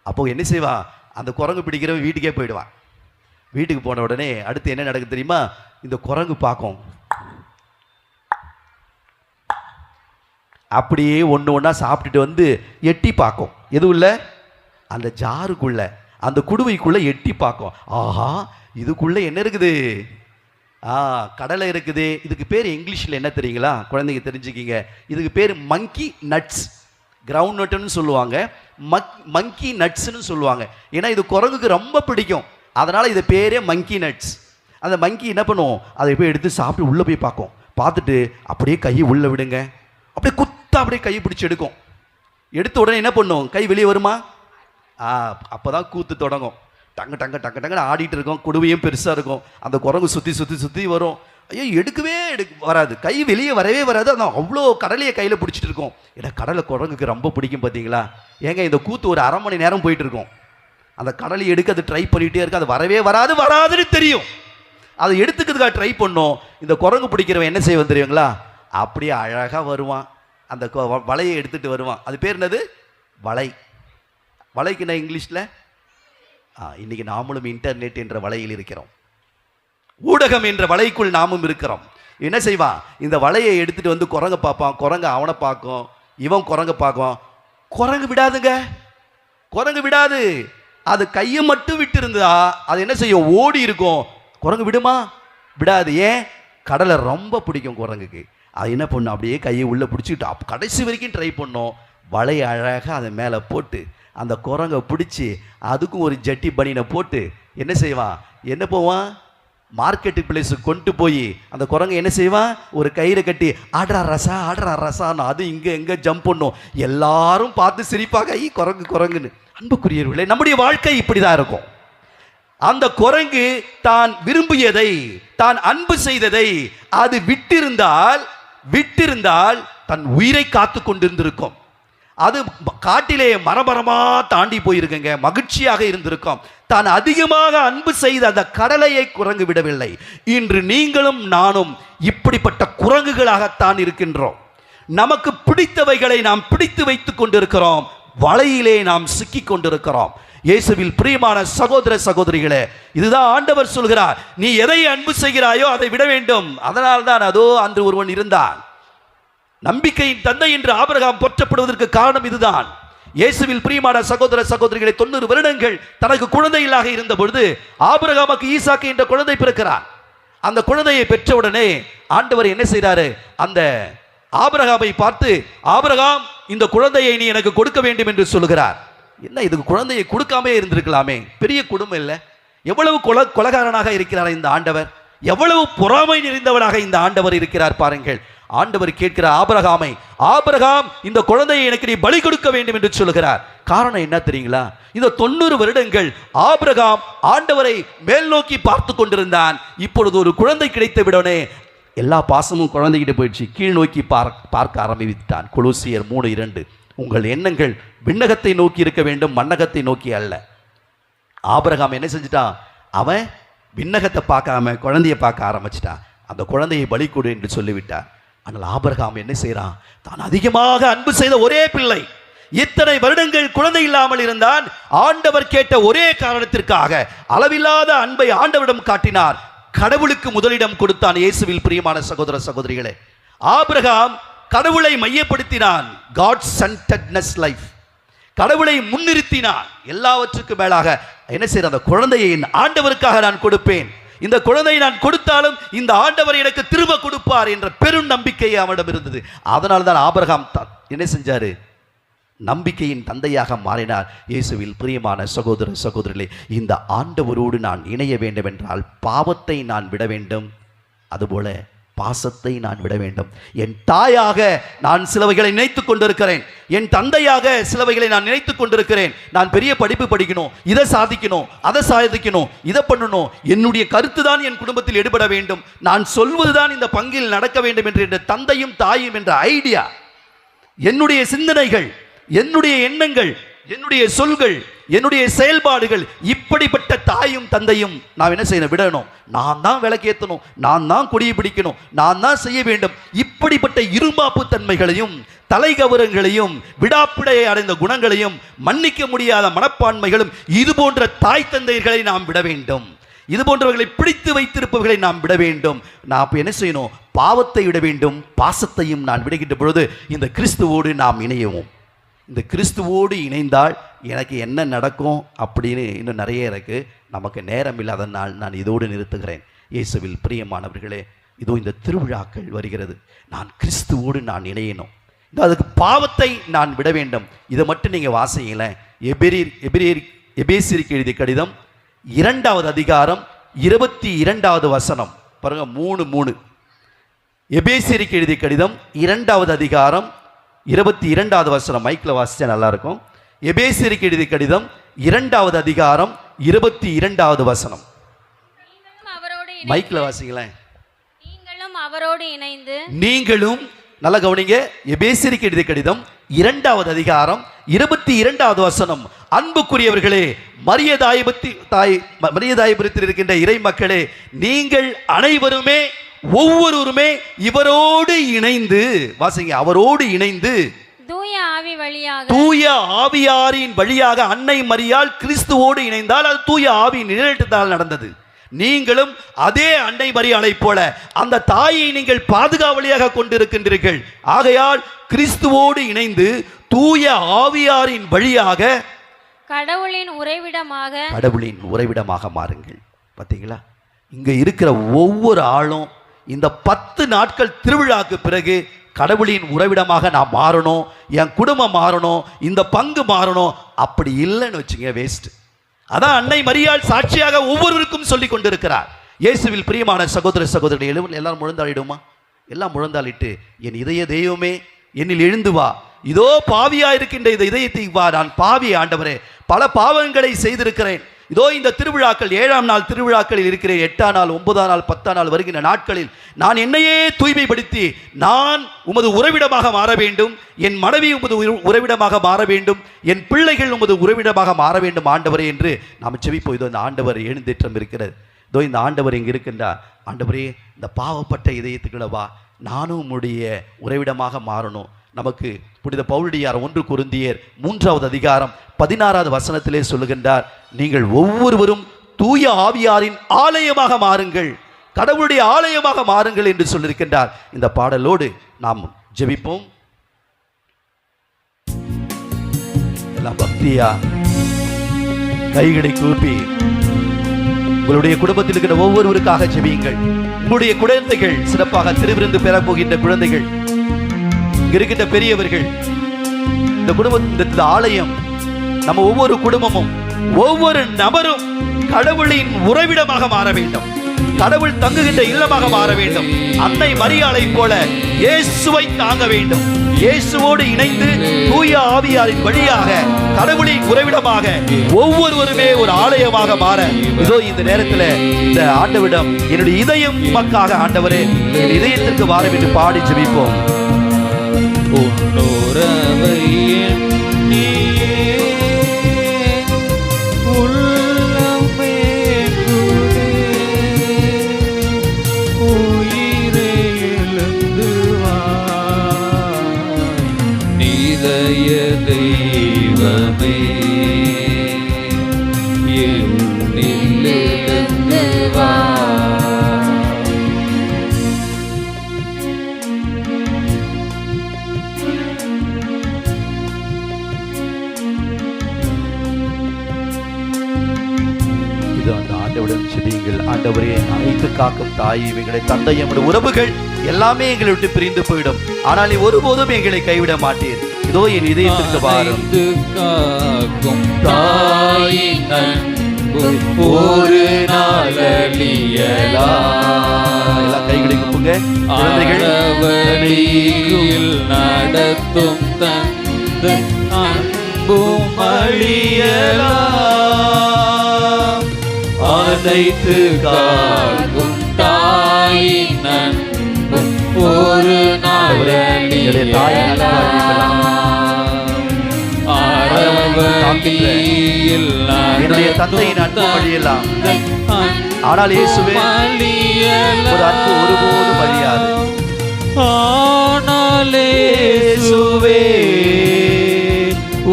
அப்போ என்ன செய்வான், அந்த குரங்கு பிடிக்கிறவன் வீட்டுக்கே போயிடுவான். வீட்டுக்கு போன உடனே அடுத்து என்ன நடக்குது தெரியுமா? இந்த குரங்கு பார்க்கும், அப்படியே ஒன்று ஒன்றா சாப்பிட்டுட்டு வந்து எட்டி பார்க்கும். எதுவும் இல்லை, அந்த ஜாருக்குள்ள, அந்த குடுவைக்குள்ளே எட்டி பார்க்கும். ஆஹா, இதுக்குள்ளே என்ன இருக்குது? கடலை இருக்குது. இதுக்கு பேர் இங்கிலீஷில் என்ன தெரியுங்களா? குழந்தைங்க தெரிஞ்சுக்கிங்க. இதுக்கு பேர் மங்கி நட்ஸ், கிரவுண்ட் நட்டுன்னு சொல்லுவாங்க, மங்கி நட்ஸ்ன்னு சொல்லுவாங்க. ஏன்னா இது குரங்குக்கு ரொம்ப பிடிக்கும், அதனால் இது பேரே மங்கி நட்ஸ். அந்த மங்கி என்ன பண்ணுவோம், அதை போய் எடுத்து சாப்பிட்டு உள்ளே போய் பார்க்கும். பார்த்துட்டு அப்படியே கையை உள்ளே விடுங்க, அப்படியே குத்தா அப்படியே கையை பிடிச்சி எடுக்கும். எடுத்த உடனே என்ன பண்ணும், கை வெளியே வருமா? அப்போ தான் கூத்து தொடங்கும். டங்கு டங்கு டங்கு டங்குன்னு ஆடிட்டு இருக்கும். குடுவையும் பெருசாக இருக்கும். அந்த குரங்கு சுற்றி சுற்றி சுற்றி வரும். ஐயோ, எடுக்கவே வராது, கை வெளியே வரவே வராது. ஆனால் அவ்வளோ கடலையை கையில் பிடிச்சிட்டு இருக்கும். ஏன்னா கடலை குரங்குக்கு ரொம்ப பிடிக்கும் பார்த்தீங்களா? ஏங்க, இந்த கூத்து ஒரு அரை மணி நேரம் போயிட்டு இருக்கும். அந்த கடலை எடுக்க அது ட்ரை பண்ணிகிட்டே இருக்கு. அது வரவே வராதுன்னு தெரியும். அதை எடுத்துக்கிறதுக்காக ட்ரை பண்ணோம். இந்த குரங்கு பிடிக்கிறவன் என்ன செய்வான் தெரியுங்களா? அப்படியே அழகாக வருவான், அந்த வலையை எடுத்துகிட்டு வருவான். அது பேர் என்னது? வலை. வலைக்கு என்ன இங்கிலீஷில்? இன்னைக்கு நாமளும் இன்டர்நெட் என்ற வலையில் இருக்கிறோம், ஊடகம் என்ற வலைக்குள் நாமும் இருக்கிறோம். என்ன செய்வான், இந்த வலையை எடுத்துட்டு வந்து குரங்க பார்ப்பான், குரங்க அவனை பார்க்கும், இவன் குரங்க பார்க்கும். குரங்கு விடாதுங்க, குரங்கு விடாது. அது கையை மட்டும் விட்டு இருந்தா அது என்ன செய்யும், ஓடி இருக்கும். குரங்கு விடுமா? விடாது. ஏன்? கடலை ரொம்ப பிடிக்கும் குரங்குக்கு. அது என்ன பண்ணும், அப்படியே கையை உள்ளே பிடிச்சிக்கிட்டு கடைசி வரைக்கும் ட்ரை பண்ணோம். வலையை அழகாக அதை மேலே போட்டு அந்த குரங்கை பிடிச்சி அதுக்கும் ஒரு ஜட்டி பனியனை போட்டு என்ன செய்வான், என்ன போவான், மார்க்கெட்டு பிளேஸுக்கு கொண்டு போய் அந்த குரங்கை என்ன செய்வான், ஒரு கயிறை கட்டி ஆடுறா ரசான்னு அது இங்கே எங்கே ஜம்ப் பண்ணும். எல்லாரும் பார்த்து சிரிப்பாக, குரங்கு குரங்குன்னு. அன்புக்குரியவர்களே, நம்முடைய வாழ்க்கை இப்படி தான் இருக்கும். அந்த குரங்கு தான் விரும்பியதை, தான் அன்பு செய்ததை அது விட்டிருந்தால் விட்டிருந்தால் தன் உயிரை காத்து கொண்டிருந்திருக்கும். அது காட்டிலே மரமரமா தாண்டி போயிருக்குங்க, மகிழ்ச்சியாக இருந்திருக்கும். தான் அதிகமாக அன்பு செய்த அந்த கடலையை குரங்கு விடவில்லை. இன்று நீங்களும் நானும் இப்படிப்பட்ட குரங்குகளாகத்தான் இருக்கின்றோம். நமக்கு பிடித்தவைகளை நாம் பிடித்து வைத்துக் கொண்டிருக்கிறோம், வலையிலே நாம் சிக்கிக் கொண்டிருக்கிறோம். இயேசுவில் பிரியமான சகோதர சகோதரிகளே, இதுதான் ஆண்டவர் சொல்கிறார், நீ எதை அன்பு செய்கிறாயோ அதை விட வேண்டும். அதனால்தான் அதோ அன்று ஒருவன் இருந்தான், நம்பிக்கையின் தந்தை என்று ஆபிரகாம் போற்றப்படுவதற்கு காரணம் இதுதான். இயேசுவில் பிரியமான சகோதர சகோதரிகளை 90 வருடங்கள் தனக்கு குழந்தை இல்லாத இருந்த பொழுது ஆபிரகாமுக்கு ஈசாக்கு என்ற குழந்தை பிறக்கிறார். அந்த குழந்தையை பெற்றவுடனே ஆண்டவர் என்ன செய்கிறாரு, அந்த ஆபிரகாமை பார்த்து, ஆபிரகாம் இந்த குழந்தையை நீ எனக்கு கொடுக்க வேண்டும் என்று சொல்லுகிறார். என்ன, இதுக்கு குழந்தையை கொடுக்காமே இருந்திருக்கலாமே, பெரிய குடும்பம் இல்லை, எவ்வளவு கொலகாரனாக இருக்கிறார் இந்த ஆண்டவர், எவ்வளவு பொறாமை நிறைந்தவனாக இந்த ஆண்டவர் இருக்கிறார் பாருங்கள். ஆண்டவர் கேட்கிறார் ஆபிரகாமை, ஆபிரகாம் இந்த குழந்தையை எனக்கு நீ பலி கொடுக்க வேண்டும் என்று சொல்லுகிறார். காரணம் என்ன தெரியுங்களா, இந்த 90 வருடங்கள் ஆபிரகாம் ஆண்டவரை மேல் நோக்கி பார்த்து கொண்டிருந்தான். இப்பொழுது ஒரு குழந்தை கிடைத்த விடனே எல்லா பாசமும் குழந்தைகிட்ட போயிடுச்சு, கீழ் நோக்கி பார்க்க ஆரம்பித்தான். கொலோசியர் 3:2, உங்கள் எண்ணங்கள் விண்ணகத்தை நோக்கி இருக்க வேண்டும், மண்ணகத்தை நோக்கி அல்ல. ஆபிரகாம் என்ன செஞ்சிட்டான், அவன் விண்ணகத்தை பார்க்காம குழந்தையை பார்க்க ஆரம்பிச்சிட்டான். அந்த குழந்தையை பலி கொடு என்று சொல்லிவிட்டார். ஆனால் ஆபிரகாம் என்ன செய்யறான், தான் அதிகமாக அன்பு செய்த ஒரே பிள்ளை, இத்தனை வருடங்கள் குழந்தை இல்லாமல் இருந்தான். ஆண்டவர் கேட்ட ஒரே காரணத்திற்காக அளவில்லாத அன்பை ஆண்டவரிடம் காட்டினார். கடவுளுக்கு முதலிடம் கொடுத்தான். இயேசுவில் பிரியமான சகோதர சகோதரிகளே, ஆபிரகாம் கடவுளை மையப்படுத்தினான். காட் சென்டர்ட்னஸ் லைஃப், கடவுளை முன்னிறுத்தினான். எல்லாவற்றுக்கும் மேலாக என்ன செய்ய, அந்த குழந்தையை ஆண்டவருக்காக நான் கொடுப்பேன், இந்த குழந்தையை நான் கொடுத்தாலும் இந்த ஆண்டவர் எனக்கு திரும்ப கொடுப்பார் என்ற பெரும் நம்பிக்கை அவனிடம் இருந்தது. அதனால தான் ஆபிரகாம் என்ன செஞ்சாரு, நம்பிக்கையின் தந்தையாக மாறினார். இயேசுவில் பிரியமான சகோதர சகோதரிகளே, இந்த ஆண்டவரோடு நான் இணைய வேண்டும் என்றால் பாவத்தை நான் விட வேண்டும், அதுபோல பாசத்தை நான் விட வேண்டும். என் தாயாக நான் சிலவைகளை நினைத்துக் கொண்டிருக்கிறேன், என் தந்தையாக சிலவைகளை நான் நினைத்துக் கொண்டிருக்கிறேன். நான் பெரிய படிப்பு படிக்கணும், இதை சாதிக்கணும், அதை சாதிக்கணும், இதை பண்ணணும், என்னுடைய கருத்து தான் என் குடும்பத்தில் எடுபட வேண்டும், நான் சொல்வதுதான் இந்த பங்கில் நடக்க வேண்டும் என்ற தந்தையும் தாயும் என்ற ஐடியா, என்னுடைய சிந்தனைகள், என்னுடைய எண்ணங்கள், என்னுடைய சொல்கள், என்னுடைய செயல்பாடுகள், இப்படிப்பட்ட தாயும் தந்தையும் நாம் என்ன செய்யணும், விடணும். நான் தான் விளக்கேற்றணும், நான் தான் கொடியை பிடிக்கணும், நான் தான் செய்ய வேண்டும். இப்படிப்பட்ட இருமாப்பு தன்மைகளையும் தலைகவரங்களையும் விடாப்பிடையை அடைந்த குணங்களையும் மன்னிக்க முடியாத மனப்பான்மைகளும் இது போன்ற தாய் தந்தையர்களை நாம் விட வேண்டும். இது போன்றவர்களை பிடித்து வைத்திருப்பவர்களை நாம் விட வேண்டும். நான் அப்போ என்ன செய்யணும், பாவத்தை விட வேண்டும், பாசத்தையும் நான் விடுகின்ற பொழுது இந்த கிறிஸ்துவோடு நாம் இணையவும். இந்த கிறிஸ்துவோடு இணைந்தால் எனக்கு என்ன நடக்கும் அப்படின்னு இன்னும் நிறைய இருக்கு, நமக்கு நேரம் இல்லாதனால் நான் இதோடு நிறுத்துகிறேன். இயேசுவில் பிரியமானவர்களே, இதோ இந்த திருவிழாக்கள் வருகிறது, நான் கிறிஸ்துவோடு நான் இணையணும், அதுக்கு பாவத்தை நான் விட வேண்டும். இதை மட்டும் நீங்கள் வாசிங்களேன். எபேசியருக்கு எழுதிய கடிதம் 2வது அதிகாரம் 22வது வசனம் பாருங்க, 3:3. எபேசியருக்கு எழுதிய கடிதம் 2வது அதிகாரம் 22வது வசனம், மைக்கில் வாசிச்சா நல்லா இருக்கும். எபேசியருக்கு எழுதிய கடிதம் 2வது அதிகாரம் 22வது வசனம், மைக்கில் வாசிங்களேன். நீங்களும் நல்ல கவனிங்க. எபேசியருக்கு எழுதிய கடிதம் 2வது அதிகாரம் 22வது வசனம், அன்புக்குரியவர்களே, மரியதாயபுரத்தில் இருக்கின்ற இறை மக்களே, நீங்கள் அனைவருமே ஒவ்வொருவருமே இவரோடு இணைந்து வாசிங்க, அவரோடு இணைந்து தூய ஆவியாரின் வழியாக அன்னை மரியாள் கிறிஸ்துவோடு இணைந்தால் அது தூய ஆவியின் நிழலிட்டால் நடந்தது. நீங்களும் அதே அன்னை மரியாளை போல அந்த தாயை நீங்கள் பாதுகாவலியாக கொண்டிருக்கின்றீர்கள். ஆகையால் கிறிஸ்துவோடு இணைந்து தூய ஆவியாரின் வழியாக கடவுளின் உறைவிடமாக மாறுங்கள். பார்த்தீங்களா, இங்க இருக்கிற ஒவ்வொரு ஆளும் இந்த 10 நாட்கள் திருவிழாக்கு பிறகு கடவுளின் உறைவிடமாக நான் மாறணும், என் குடும்பம் மாறணும், இந்த பங்கு மாறணும். அப்படி இல்லைன்னு வச்சுங்க, வேஸ்ட். அதான் அன்னை மரியாள் சாட்சியாக ஒவ்வொருவருக்கும் சொல்லி கொண்டிருக்கிறார். இயேசுவில் பிரியமான சகோதர சகோதரிகள், எல்லாரும் முழந்தாளிடுமா? எல்லாம் முழந்தாளிட்டு, என் இதய தெய்வமே என்னில் எழுந்து வா, இதோ பாவியா இருக்கின்ற இந்த இதயத்தை வா, நான் பாவி ஆண்டவரே, பல பாவங்களை செய்திருக்கிறேன், இதோ இந்த திருவிழாக்கள் 7ஆம் நாள் திருவிழாக்களில் இருக்கிறேன். 8ஆம் நாள் 9ஆம் நாள் 10ஆம் நாள் வருகின்ற நாட்களில் நான் என்னையே தூய்மைப்படுத்தி நான் உமது உறைவிடமாக மாற வேண்டும், என் மனைவி உமது உறைவிடமாக மாற வேண்டும், என் பிள்ளைகள் உமது உறைவிடமாக மாற வேண்டும் ஆண்டவரே என்று நாம் செபிப்போம். இதோ இந்த ஆண்டவர் எழுந்தேற்றம் இருக்கிறது. இதோ இந்த ஆண்டவர் இங்கே இருக்கின்றார். ஆண்டவரே, இந்த பாவப்பட்ட இதயத்துக்குள்ளவா நானும் உம்முடைய உறைவிடமாக மாறணும். நமக்கு புனித பவுலடியார் 1 கொரிந்தியர் 3வது அதிகாரம் 16வது வசனத்திலே சொல்லுகின்றார், நீங்கள் ஒவ்வொருவரும் தூய ஆவியாரின் ஆலயமாக மாறுங்கள், கடவுளுடைய ஆலயமாக மாறுங்கள் என்று சொல்லியிருக்கின்றார். இந்த பாடலோடு நாம் ஜெபிப்போம். எல்லாம் பக்தியா கைகளை கூப்பி உங்களுடைய குடும்பத்தில் இருக்கிற ஒவ்வொருவருக்காக ஜெபியுங்கள். உங்களுடைய குழந்தைகள் சிறப்பாக திருவிருந்து பெறப் போகின்ற குழந்தைகள், இருக்கின்ற பெரியவர்கள், இந்த குடும்பத்தின் ஆலயம் நம்ம ஒவ்வொரு குடும்பமும் ஒவ்வொரு நபரும் கடவுளின் உறைவிடமாக மாற வேண்டும், கடவுள் தங்குகின்ற இல்லமாக மாற வேண்டும். அன்னை மரியாளை போல இயேசுவை தாங்க வேண்டும். இயேசுவோடு இணைந்து தூய ஆவியாரின் வழியாக கடவுளின் உறைவிடமாக ஒவ்வொருவருமே ஒரு ஆலயமாக மாற இதோ இந்த நேரத்தில் இந்த ஆண்டவரிடம் என்னுடைய இதயம் உமக்காக ஆண்டவரே என் இதயத்திற்கு வார என்று பாடி ஜெபிப்போம். தெய்வமே என்னிலிருந்து வா. இது அந்த ஆண்டவரிடம் செபியுங்கள். ஆண்டவரே, அனைத்து காக்கும் தாய், எங்களை தந்தை, எங்களுடைய உறவுகள் எல்லாமே எங்களை விட்டு பிரிந்து போயிடும், ஆனால் நீ ஒருபோதும் எங்களை கைவிட மாட்டீர். இதோ என் இதயத்திற்கு வாரும். காக்கும் தாயின் அன்பு ஒரு நாளியலாம். எல்லாம் கைகளை குப்புங்க. குழந்தைகள் நடத்தும் தந்த அன்பும் அழியலாம். அனைத்து காக்கும் தாயின் அன்பு ஒரு நாளியலாம். என்னுடைய தந்தையின் அன்பு வழியெல்லாம், ஆனால் இயேசுவே ஒரு அன்பு ஒருபோதும் அழியாது. ஆனால் இயேசுவே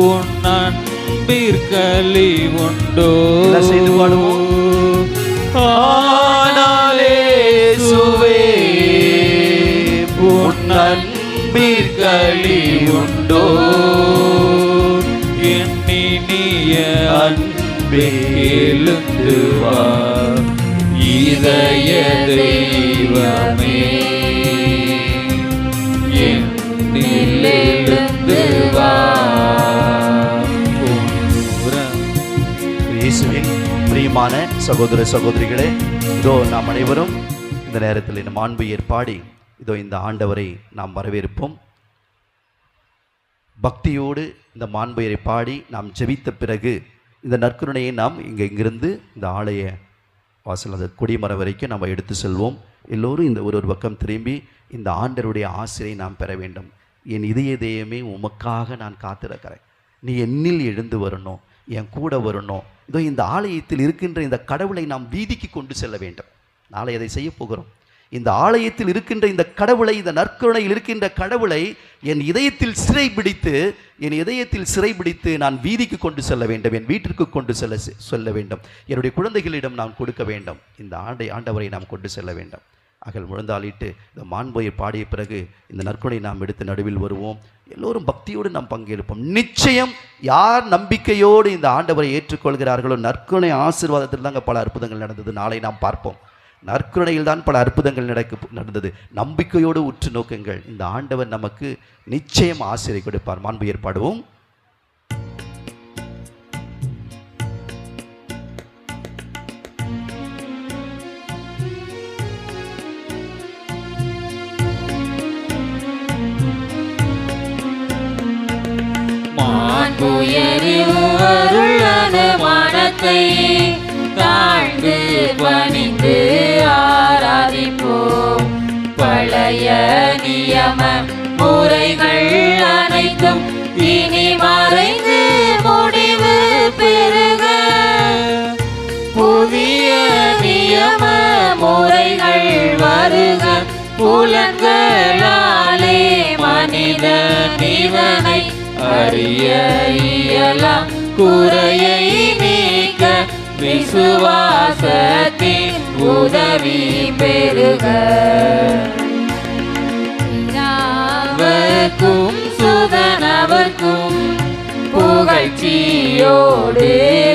உன் அன்பிற்களி உண்டோ செய்து பாடுவோம். ஆனால் இயேசுவே உன் அன்பிற்களி உண்டோ என்னினிய அன்பே எழுந்து வா. இதய தெய்வமே என்னிலிருந்து வா. இயேசுவின் பிரியமான சகோதர சகோதரிகளே, இதோ நாம் அனைவரும் இந்த நேரத்தில் இந்த மாண்பு ஏற்பாடி இதோ இந்த ஆண்டவரை நாம் வரவேற்போம். பக்தியோடு இந்த மாண்புயரை பாடி நாம் ஜெபித்த பிறகு இந்த நற்கருணையை நாம் இங்கிருந்து இந்த ஆலய வாசல் அந்த கொடிமரம் வரைக்கும் நம்ம எடுத்து செல்வோம். எல்லோரும் இந்த ஒரு பக்கம் திரும்பி இந்த ஆண்டவருடைய ஆசிரியை நாம் பெற வேண்டும். என் இதய தெய்வமே உமக்காக நான் காத்திருக்கிறேன், நீ என்னில் எழுந்து வரணும், என் கூட வரணும். இதோ இந்த ஆலயத்தில் இருக்கின்ற இந்த கடவுளை நாம் வீதிக்கு கொண்டு செல்ல வேண்டும். நாளை அதை செய்ய போகிறோம். இந்த ஆலயத்தில் இருக்கின்ற இந்த கடவுளை, இந்த நற்கருணையில் இருக்கின்ற கடவுளை என் இதயத்தில் சிறைபிடித்து நான் வீதிக்கு கொண்டு செல்ல வேண்டும், என் வீட்டிற்கு கொண்டு செல்ல வேண்டும், என்னுடைய குழந்தைகளிடம் நான் கொடுக்க வேண்டும். இந்த ஆண்டவரை நாம் கொண்டு செல்ல வேண்டும். அகல் முழந்தாளிட்டு இந்த மாண்புயை பாடிய பிறகு இந்த நற்கருணை நாம் எடுத்து நடுவில் வருவோம். எல்லோரும் பக்தியோடு நாம் பங்கெடுப்போம். நிச்சயம் யார் நம்பிக்கையோடு இந்த ஆண்டவரை ஏற்றுக்கொள்கிறார்களோ நற்கருணை ஆசீர்வாதத்தில் தாங்க பல அற்புதங்கள் நடந்தது. நாளை நாம் பார்ப்போம். நற்கருணையில் தான் பல அற்புதங்கள் நடந்தது. நம்பிக்கையோடு உற்று நோக்குங்கள். இந்த ஆண்டவர் நமக்கு நிச்சயம் ஆசிரியை கொடுப்பார். மாண்பு ஏற்பாடுவோம். மாண்புயரில் அருளன மனத் நாமத்தை தாழ்ந்து பணிந்து ஆராதிப்போம். பழைய நியம முறைகள் அனைத்தும் இனி மறைந்து முடிவு பெறுக. புதிய நியம முறைகள் வருக. புலன்களாலே மனிதன் இதனை அறிய இயலாம். குறையை நீக்க விசுவாசத்தின் உதவி பெறுக. அவர்க்கும் சுதனவர்க்கும் புகழ்ச்சியோடு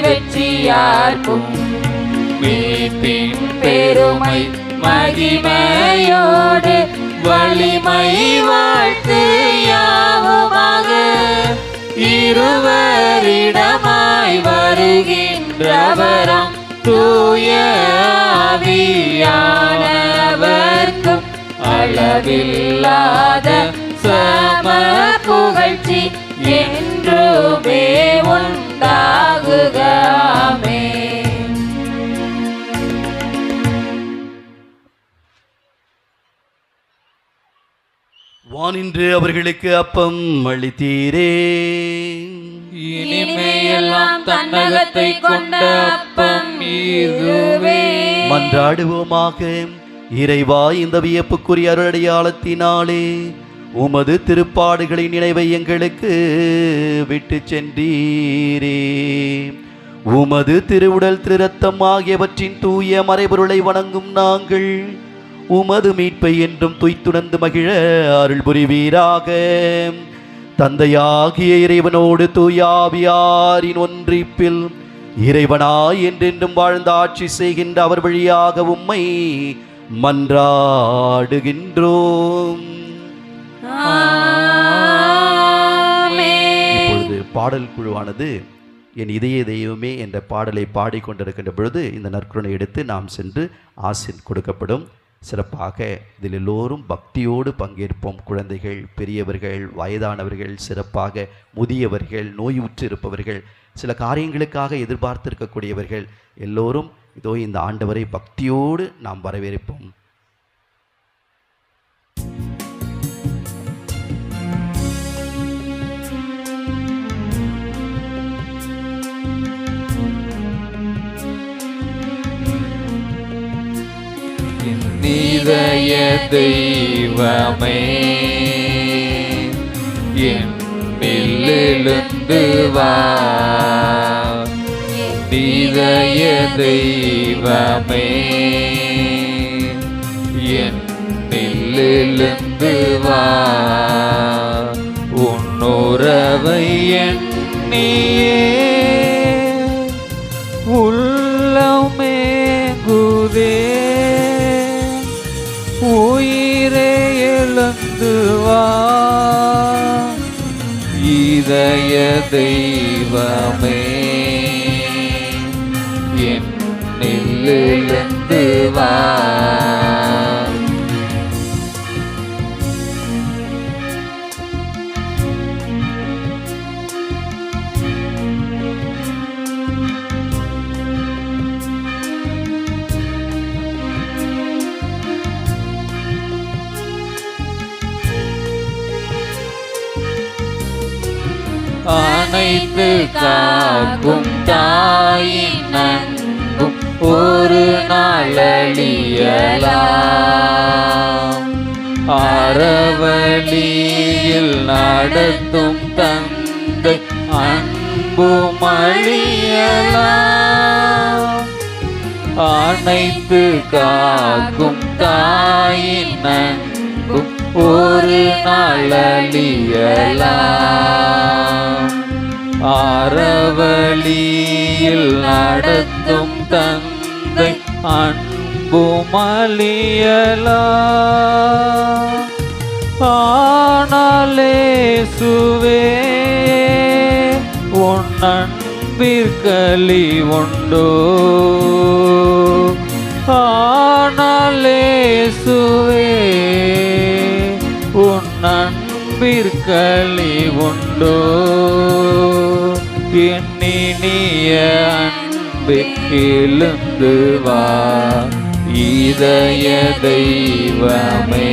வெற்றியார்க்கும் மீட்பின் பெருமை மகிமையோடு வலிமை வாழ்த்து யாவுமாக. இருவரிடமாய் வருகின்றவராம் தூய ஆவியானவர்க்கும் அளவில்லாத சம புகழ்ச்சி என்றுமே உண்டாகுக. ஆமென். வானின்று அவர்களுக்கு அப்பம் அளித்தீரே. இனிமையெல்லாம் தன்னகத்தை கொண்ட அப்பம் இதுவே. மன்றாடுவோமாக. இறைவா, இந்த வியப்புக்குரிய அருளடையாளத்தினாலே உமது திருப்பாடுகளின் நினைவை எங்களுக்கு விட்டு சென்றீரே. உமது திருவுடல் திருரத்தம் ஆகியவற்றின் தூய மறைபொருளை வணங்கும் நாங்கள் உமது மீட்பை என்றும் துய்த்துணர்ந்து மகிழ அருள் புரிவீராக. தந்தையாகிய இறைவனோடு தூயாவியாரின் ஒன்றிப்பில் இறைவனாய் என்றென்றும் வாழ்ந்து ஆட்சி செய்கின்ற அவர் வழியாக உம்மை மன்றாடுகின்றோம். இப்பொழுது பாடல் குழுவானது என் இதய தெய்வமே என்ற பாடலை பாடிக்கொண்டிருக்கின்ற பொழுது இந்த நற்கருணை எடுத்து நாம் சென்று ஆசீர் கொடுக்கப்படும். சிறப்பாக இதில் எல்லோரும் பக்தியோடு பங்கேற்போம். குழந்தைகள், பெரியவர்கள், வயதானவர்கள், சிறப்பாக முதியவர்கள், நோயுற்று இருப்பவர்கள், சில காரியங்களுக்காக எதிர்பார்த்திருக்கக்கூடியவர்கள் எல்லோரும் இதோ இந்த ஆண்டவரை பக்தியோடு நாம் வரவேற்போம். இதய தெய்வமே என்னில் எழுந்து வா. இதய தெய்வமே என்னில் எழுந்து வா. உன்னுறவை எண்ணியே உள்ளமேங்குதே. உயிரே எழுந்து வா. இதய தெய்வமே என்னில் எழுந்து வா. அனைத்து காக்கும் தாயின் அன்பும் ஒரு நாளழியலாம். அறவழியில் நடத்தும் தந்தை அன்பும் அழியலாம். அனைத்து காக்கும் தாயின் அன்பும் ஒரு நாளழியலாம். அறவழியில் நடத்தும் தந்தை அன்பும் அழியலாம். ஆனாலே சுவே உன் அன்பிற்களி உண்டோ. ஆனாலே சுவே உன் அன்பிற்களி உண்டோ. எண்ணினிய நம்பி எழுந்து வா இதய தெய்வமே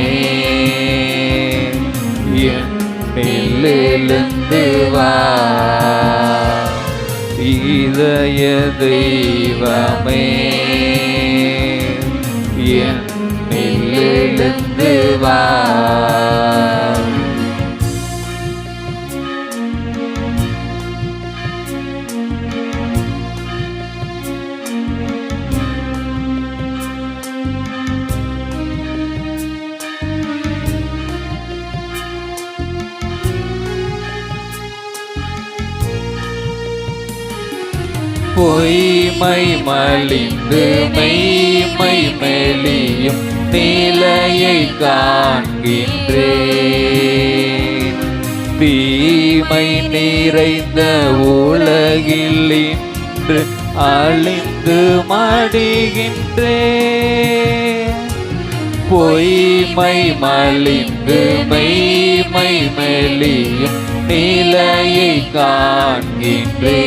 என்னில் எழுந்து வா இதய தெய்வமே என்னில் எழுந்து வா பொய்மை மலிந்து மெய்மை மெலியும் நிலையை காண்கின்றேன் தீமை நிறைந்த உலகில் இன்று அழிந்து மடிகின்றேன் பொய்மை மலிந்து மெய்மை மெலியும் நிலையை காண்கின்றேன்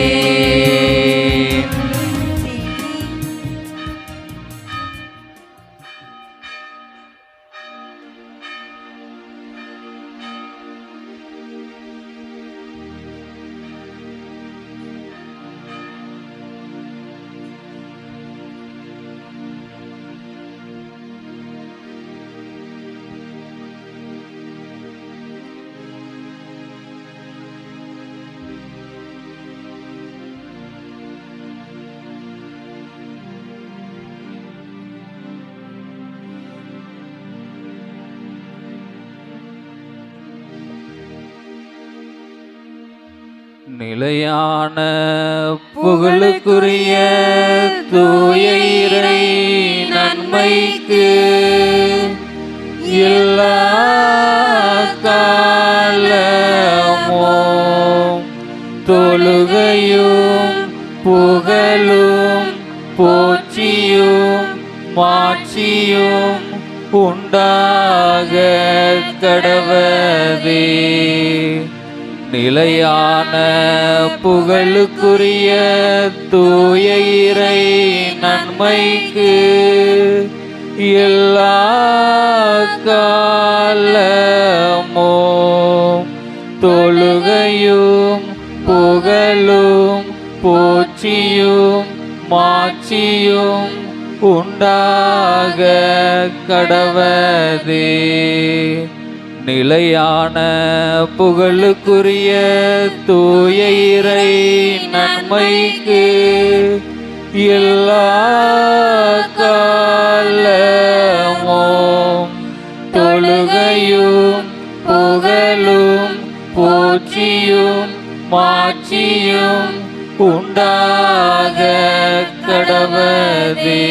நிலையான புகழுக்குரிய தூய இறை நன்மைக்கு எல்லா காலமும் தொழுகையும் புகழும் போற்றியும் மாட்சியும் உண்டாக கடவதே நிலையான புகழுக்குரிய தூய இறை நன்மைக்கு எல்லா காலமும் தொழுகையும் புகழும் போற்றியும் மாட்சியும் உண்டாக கடவதே நிலையான புகழுக்குரிய தூய இறை நன்மைக்கு எல்லா காலமும் தொழுகையும் புகழும் போற்றியும் மாட்சியும் உண்டாக கடவதே